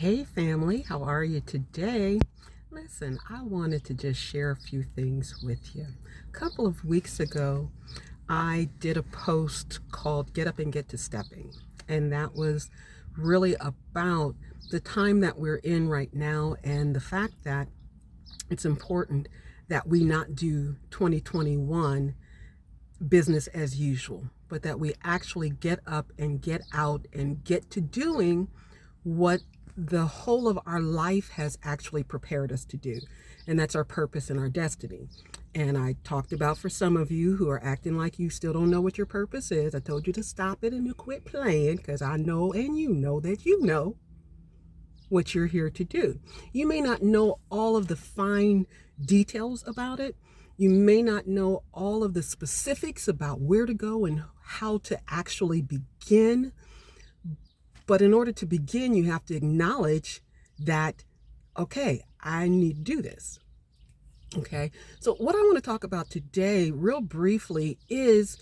Hey family, how are you today? Listen, I wanted to just share a few things with you. A couple of weeks ago, I did a post called Get Up and Get to Stepping. And that was really about the time that we're in right now and the fact that it's important that we not do 2021 business as usual, but that we actually get up and get out and get to doing what the whole of our life has actually prepared us to do. And that's our purpose and our destiny. And I talked about, for some of you who are acting like you still don't know what your purpose is, I told you to stop it and to quit playing, because I know and you know that you know what you're here to do. You may not know all of the fine details about it. You may not know all of the specifics about where to go and how to actually begin. But in order to begin, you have to acknowledge that, okay, I need to do this. Okay. So what I want to talk about today, real briefly, is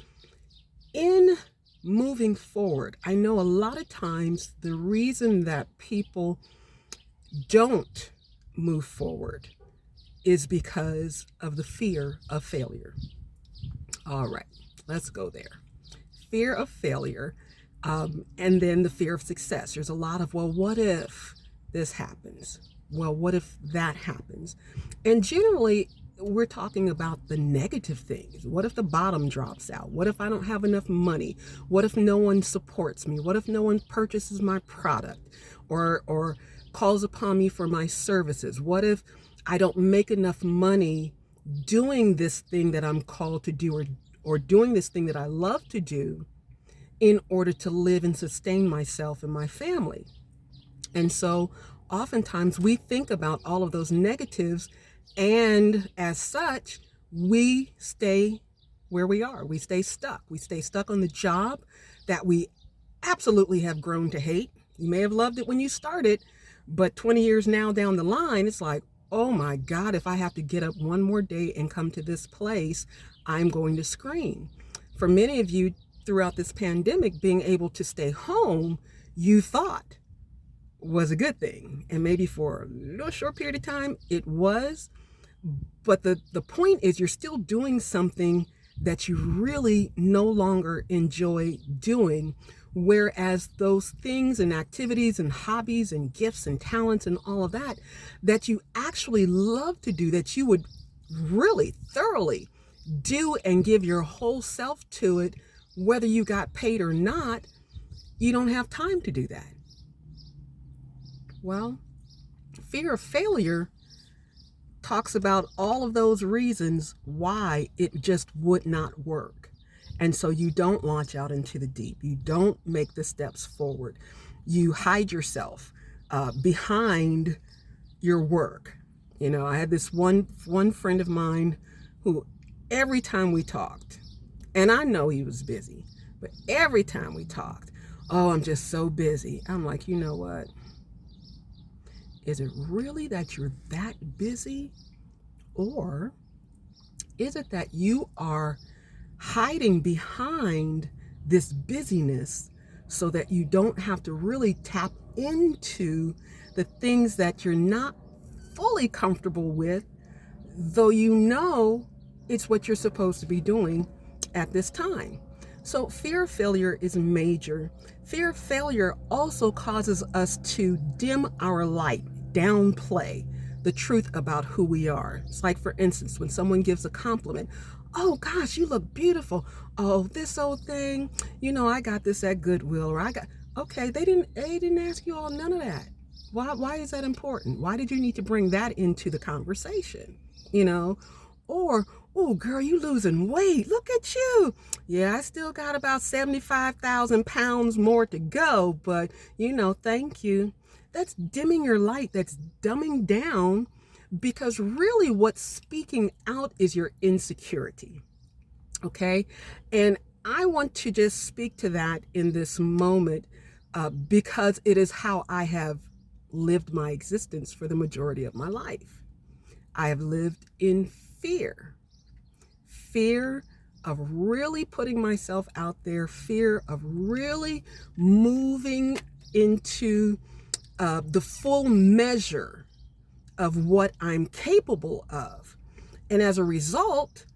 in moving forward. I know a lot of times the reason that people don't move forward is because of the fear of failure. All right, let's go there. Fear of failure, and then the fear of success. There's a lot of, well, what if this happens? Well, what if that happens? And generally, we're talking about the negative things. What if the bottom drops out? What if I don't have enough money? What if no one supports me? What if no one purchases my product or calls upon me for my services? What if I don't make enough money doing this thing that I'm called to do, or doing this thing that I love to do, in order to live and sustain myself and my family? And so oftentimes we think about all of those negatives, and as such, we stay where we are. We stay stuck. We stay stuck on the job that we absolutely have grown to hate. You may have loved it when you started, but 20 years now down the line, it's like, oh my God, if I have to get up one more day and come to this place, I'm going to scream. For many of you, throughout this pandemic, being able to stay home, you thought was a good thing. And maybe for a little short period of time, it was. But the point is, you're still doing something that you really no longer enjoy doing. Whereas those things and activities and hobbies and gifts and talents and all of that, that you actually love to do, that you would really thoroughly do and give your whole self to it, whether you got paid or not, you don't have time to do that. Well, fear of failure talks about all of those reasons why it just would not work. And so you don't launch out into the deep. You don't make the steps forward. You hide yourself behind your work. You know, I had this one friend of mine who, every time we talked, and I know he was busy, but every time we talked, oh, I'm just so busy. I'm like, you know what? Is it really that you're that busy? Or is it that you are hiding behind this busyness so that you don't have to really tap into the things that you're not fully comfortable with, though you know it's what you're supposed to be doing at this time? So fear of failure is major. Fear of failure also causes us to dim our light, downplay the truth about who we are. It's like, for instance, when someone gives a compliment, oh gosh, you look beautiful. Oh, this old thing, you know, I got this at Goodwill, or I got, okay, they didn't ask you all none of that. Why is that important? Why did you need to bring that into the conversation? You know, or, oh girl, you losing weight. Look at you. Yeah, I still got about 75,000 pounds more to go, but you know, thank you. That's dimming your light. That's dumbing down, because really what's speaking out is your insecurity. Okay. And I want to just speak to that in this moment because it is how I have lived my existence for the majority of my life. I have lived in fear of really putting myself out there, fear of really moving into the full measure of what I'm capable of. And as a result,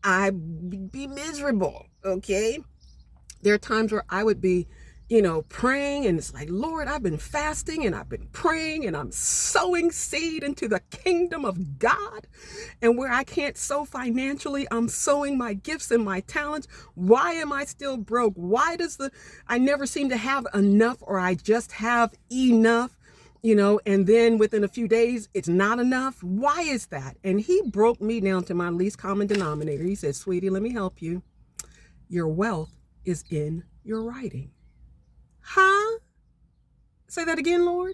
I'd be miserable, okay? There are times where I would be, praying, and it's like, Lord, I've been fasting and I've been praying and I'm sowing seed into the kingdom of God. And where I can't sow financially, I'm sowing my gifts and my talents. Why am I still broke? Why I never seem to have enough, or I just have enough, and then within a few days, it's not enough. Why is that? And he broke me down to my least common denominator. He said, sweetie, let me help you. Your wealth is in your writing. Huh? Say that again, Lord.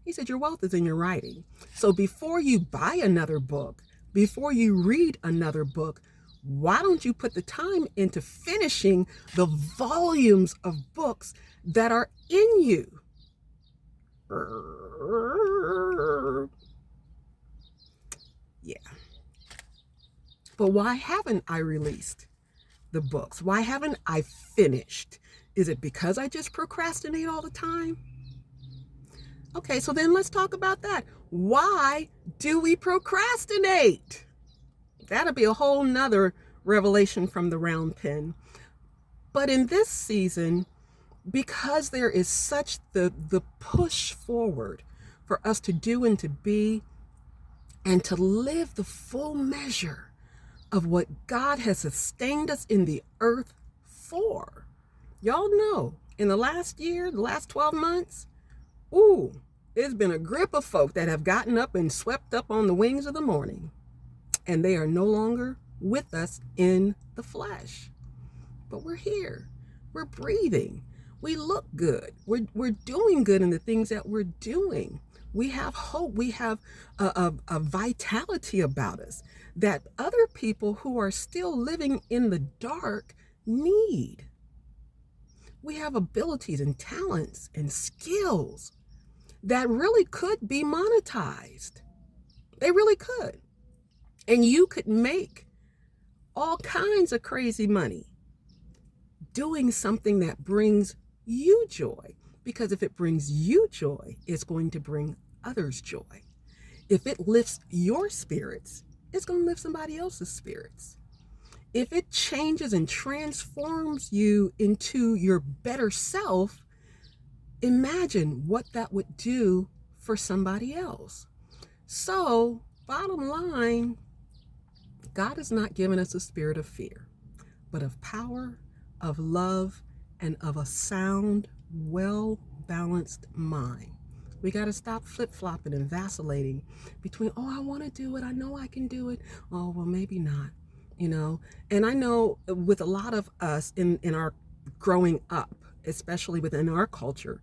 He said, your wealth is in your writing. So before you buy another book, before you read another book, why don't you put the time into finishing the volumes of books that are in you? Yeah. But why haven't I released the books? Why haven't I finished? Is it because I just procrastinate all the time? Okay, so then let's talk about that. Why do we procrastinate? That'll be a whole nother revelation from the round pen. But in this season, because there is such the push forward for us to do and to be and to live the full measure of what God has sustained us in the earth for. Y'all know, in the last year, the last 12 months, there's been a grip of folk that have gotten up and swept up on the wings of the morning, and they are no longer with us in the flesh. But we're here. We're breathing. We look good. We're doing good in the things that we're doing. We have hope. We have a vitality about us that other people who are still living in the dark need. We have abilities and talents and skills that really could be monetized. They really could. And you could make all kinds of crazy money doing something that brings you joy. Because if it brings you joy, it's going to bring others joy. If it lifts your spirits, it's going to lift somebody else's spirits. If it changes and transforms you into your better self, imagine what that would do for somebody else. So, bottom line, God has not given us a spirit of fear, but of power, of love, and of a sound, well-balanced mind. We got to stop flip-flopping and vacillating between, I want to do it. I know I can do it. Oh, well, maybe not, And I know with a lot of us in our growing up, especially within our culture,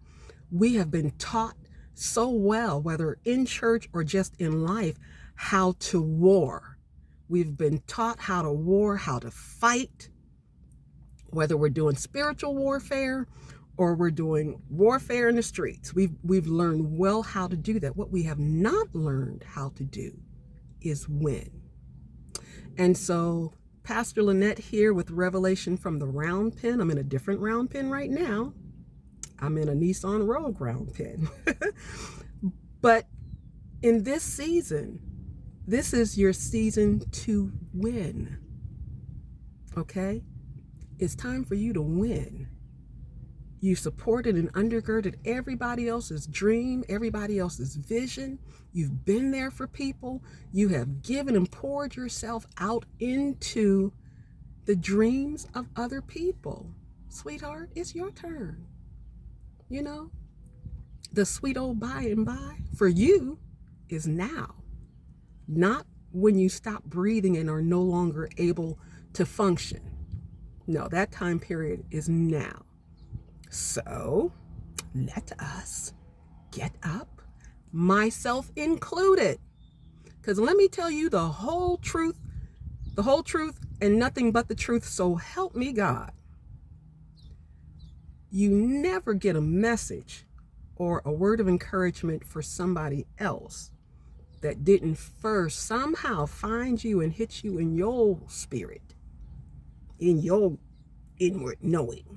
we have been taught so well, whether in church or just in life, how to war. We've been taught how to war, how to fight, whether we're doing spiritual warfare or we're doing warfare in the streets. We've learned well how to do that. What we have not learned how to do is win. And so Pastor Lynette here with Revelation from the round pen. I'm in a different round pen right now. I'm in a Nissan Rogue round pen. But in this season, this is your season to win. Okay? It's time for you to win. You supported and undergirded everybody else's dream, everybody else's vision. You've been there for people. You have given and poured yourself out into the dreams of other people. Sweetheart, it's your turn. The sweet old by and by for you is now, not when you stop breathing and are no longer able to function. No, that time period is now. So let us get up, myself included. Because let me tell you the whole truth, and nothing but the truth. So help me God. You never get a message or a word of encouragement for somebody else that didn't first somehow find you and hit you in your spirit, in your inward knowing.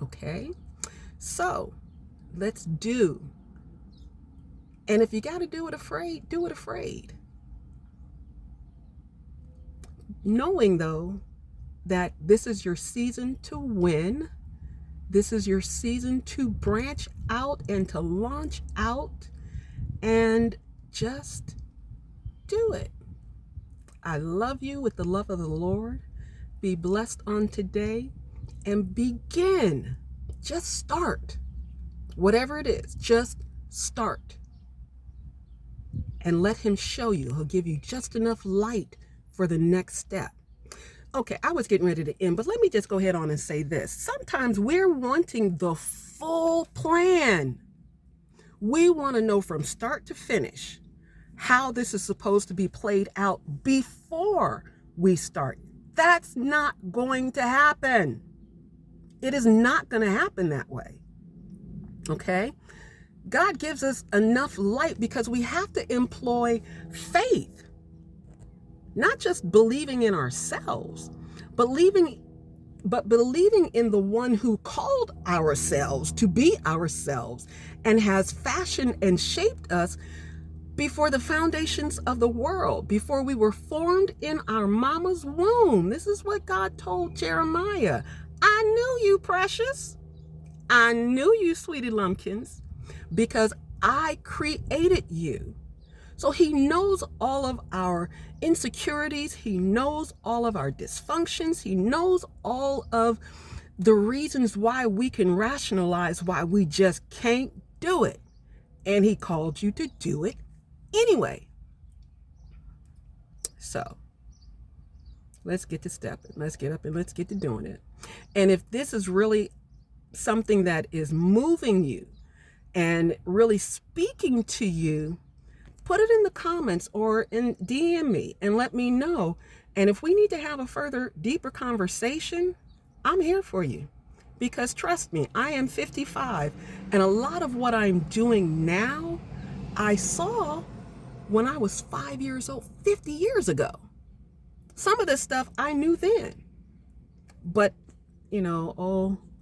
Okay? So let's do And if you got to do it afraid, do it afraid. Knowing, though, that this is your season to win. This is your season to branch out and to launch out and just do it. I love you with the love of the Lord. Be blessed on today and begin. Just start. Whatever it is, just start. And let him show you. He'll give you just enough light for the next step. Okay, I was getting ready to end, but let me just go ahead on and say this. Sometimes we're wanting the full plan. We want to know from start to finish how this is supposed to be played out before we start. That's not going to happen. It is not going to happen that way. Okay? God gives us enough light because we have to employ faith. Not just believing in ourselves, but believing in the one who called ourselves to be ourselves and has fashioned and shaped us before the foundations of the world, before we were formed in our mama's womb. This is what God told Jeremiah. I knew you, precious. I knew you, sweetie lumpkins, because I created you. So he knows all of our insecurities. He knows all of our dysfunctions. He knows all of the reasons why we can rationalize why we just can't do it. And he called you to do it anyway. So let's get to stepping. Let's get up and let's get to doing it. And if this is really something that is moving you and really speaking to you, put it in the comments or in DM me and let me know. And if we need to have a further, deeper conversation, I'm here for you. Because trust me, I am 55. And a lot of what I'm doing now, I saw when I was 5 years old, 50 years ago. Some of this stuff I knew then. But,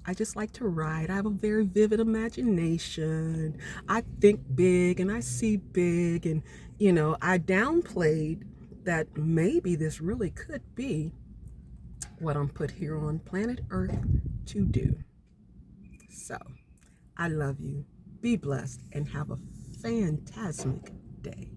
I just like to write. I have a very vivid imagination. I think big and I see big. And, I downplayed that maybe this really could be what I'm put here on planet Earth to do. So, I love you. Be blessed and have a fantastic day.